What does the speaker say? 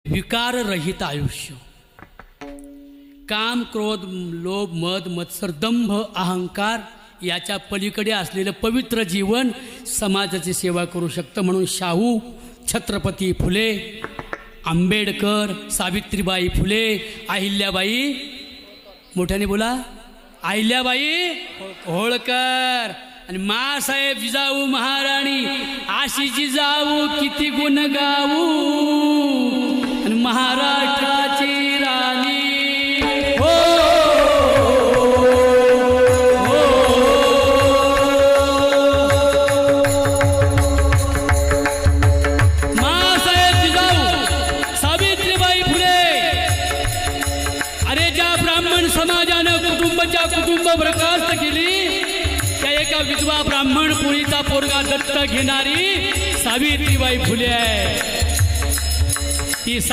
विकाररहित आयुष्य. काम, क्रोध, लोभ, मद, मत्सर, दंभ, अहंकार याच्या पलीकडे असलेलं पवित्र जीवन समाजाची सेवा करू शकतं. म्हणून शाहू, छत्रपती फुले, आंबेडकर, सावित्रीबाई फुले, अहिल्याबाई, मोठ्याने बोला, अहिल्याबाई होळकर आणि मासाहेब जिजाऊ महाराणी, आशी जिजाऊ किती गुण गाऊ आणि महाराष्ट्राची राणी. मासाहेब जिजाऊ, सावित्रीबाई फुले. अरे ज्या ब्राह्मण समाजानं कुटुंबाच्या कुटुंब बरखास्त केली, त्या एका विधवा ब्राह्मण पुरीचा पोरगा दत्तक घेणारी सावित्रीबाई फुले आहे. ती